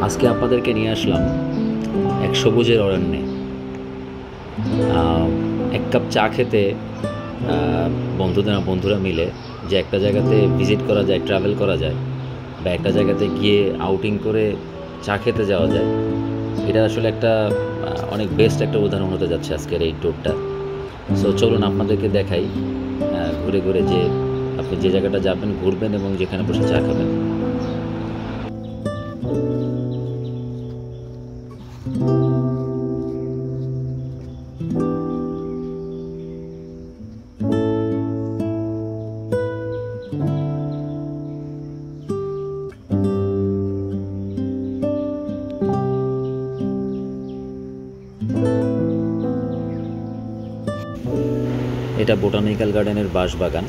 আজকে আপনাদেরকে নিয়ে আসলাম এক সবুজের অরণ্যে। এক কাপ চা খেতে বন্ধুরা মিলে যে একটা জায়গাতে ভিজিট করা যায়, ট্রাভেল করা যায়, বা একটা জায়গাতে গিয়ে আউটিং করে চা খেতে যাওয়া যায়, এটা আসলে একটা অনেক বেস্ট একটা উদাহরণ হতে যাচ্ছে আজকের এই ট্যুরটা। সো চলুন আপনাদেরকে দেখাই ঘুরে ঘুরে যে আপনি যে জায়গাটা যাবেন, ঘুরবেন এবং যেখানে বসে চা খাবেন। এটা বোটানিক্যাল গার্ডেনের বাঁশবাগান।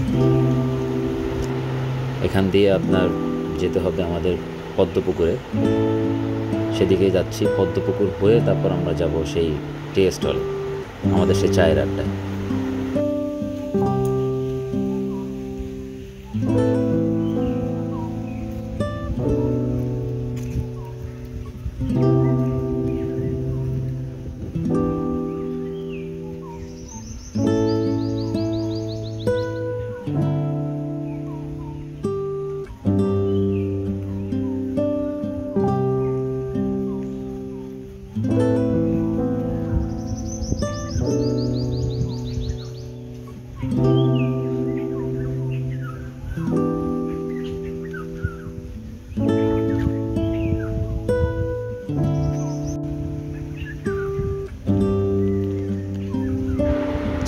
এখান দিয়ে আপনার যেতে হবে আমাদের পদ্মপুকুরে। সেদিকেই যাচ্ছি, পদ্মপুকুর হয়ে তারপর আমরা যাব সেই টি স্টল, আমাদের সেই চায়ের আড্ডায়।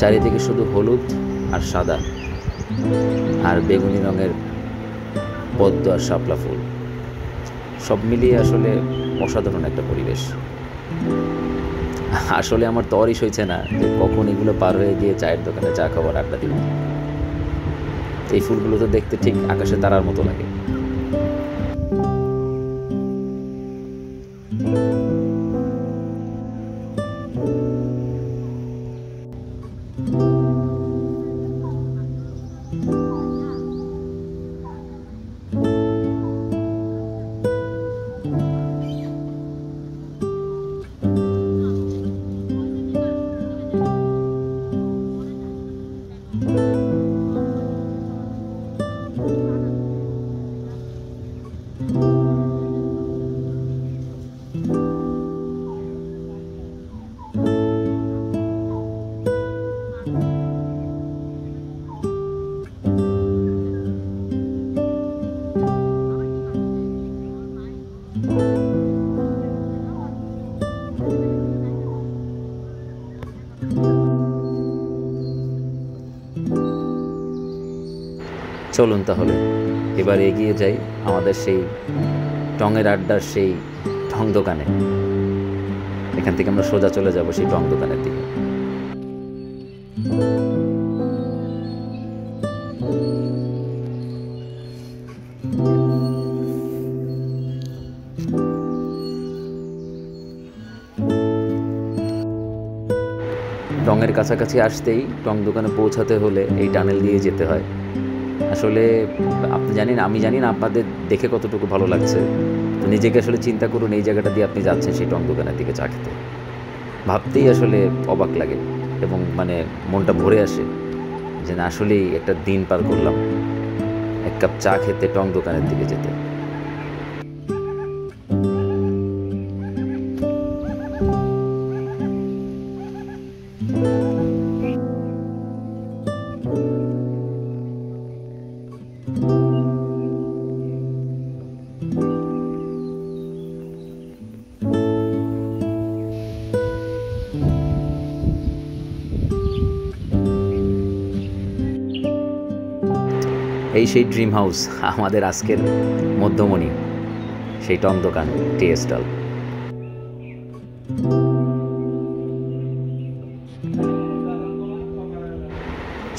চারিদিকে শুধু হলুদ আর সাদা আর বেগুনি রঙের পদ্ম আর শাপলা ফুল, সব মিলিয়ে আসলে অসাধারণ একটা পরিবেশ। আসলে আমার তরই সইছে না যে কখন এগুলো পার হয়ে গিয়ে চায়ের দোকানে চা খাবার আড্ডা দিব। এই ফুলগুলো তো দেখতে ঠিক আকাশে তারার মতো লাগে। চলুন তাহলে এবার এগিয়ে যাই আমাদের সেই টঙের আড্ডার সেই টং দোকানে। এখান থেকে আমরা সোজা চলে যাব সেই টং দোকানের দিকে। টঙের কাছাকাছি আসতেই টং দোকানে পৌঁছাতে হলে এই টানেল দিয়ে যেতে হয়। আসলে আমি জানি না আপনাদের দেখে কতটুকু ভালো লাগছে, তো নিজেকে আসলে চিন্তা করুন এই জায়গাটা দিয়ে আপনি যাচ্ছেন সেই টং দোকানের দিকে চা খেতে। ভাবতেই আসলে অবাক লাগে এবং মনটা ভরে আসে যে না, আসলেই একটা দিন পার করলাম এক কাপ চা খেতে টং দোকানের দিকে যেতে। এই সেই ড্রিম হাউস, আমাদের আজকের মধ্যমণি, সেই টং দোকান, টি স্টল।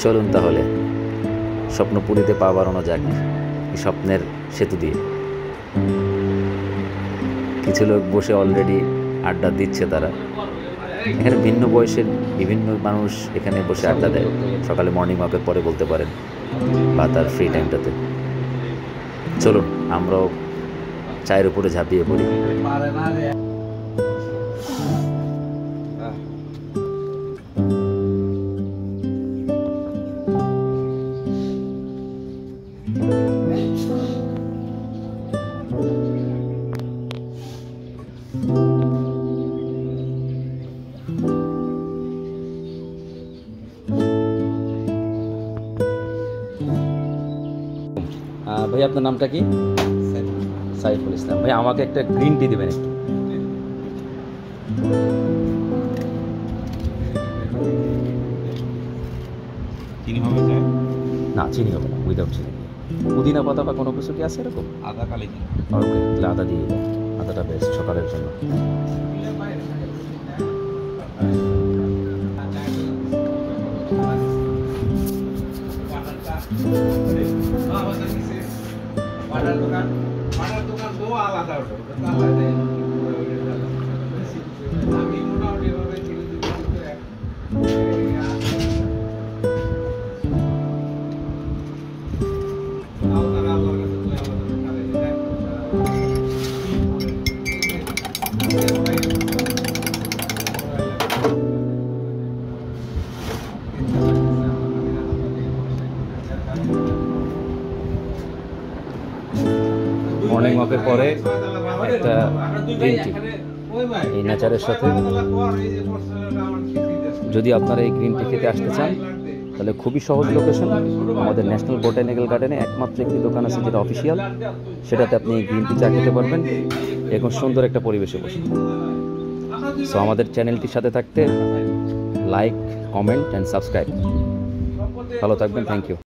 চলুন তাহলে স্বপ্নপুরীতে পা বাড়ানো যাক এই স্বপ্নের সেতু দিয়ে। কিছু লোক বসে অলরেডি আড্ডা দিচ্ছে। তারা এখানে ভিন্ন বয়সের বিভিন্ন মানুষ এখানে বসে আড্ডা দেয়, সকালে মর্নিং ওয়াকের পরে বলতে পারেন, বা তার ফ্রি টাইমটাতে। চলুন আমরাও চায়ের উপরে ঝাঁপিয়ে পড়ি। ভাই আপনার নামটা কি? সাইফুল ইসলাম। ভাই আমাকে একটা গ্রিন টি দেবেন একটু। চিনি হবে স্যার? না চিনি হবে না, উইদাউট চিনি। পুদিনা পাতা বা কোনো কিছু কি আছে এরকম? আদা কালি চিনি। ওকে, তাহলে আদা দিয়ে দেন। আদাটা বেস্ট সকালের জন্য। মর্নিং ওয়াকের পরে একটা গ্রিন টি এই নেচারের সাথে। যদি আপনারা এই গ্রিন টি খেতে আসতে চান তাহলে খুবই সহজ লোকেশন, আমাদের ন্যাশনাল বোটানিক্যাল গার্ডেনে একমাত্র একটি দোকান আছে যেটা অফিসিয়াল, সেটাতে আপনি এই গ্রিন টি চা খেতে পারবেন এখন সুন্দর একটা পরিবেশে বসে। সো আমাদের চ্যানেলটির সাথে থাকতে লাইক, কমেন্ট অ্যান্ড সাবস্ক্রাইব। ভালো থাকবেন, থ্যাংক ইউ।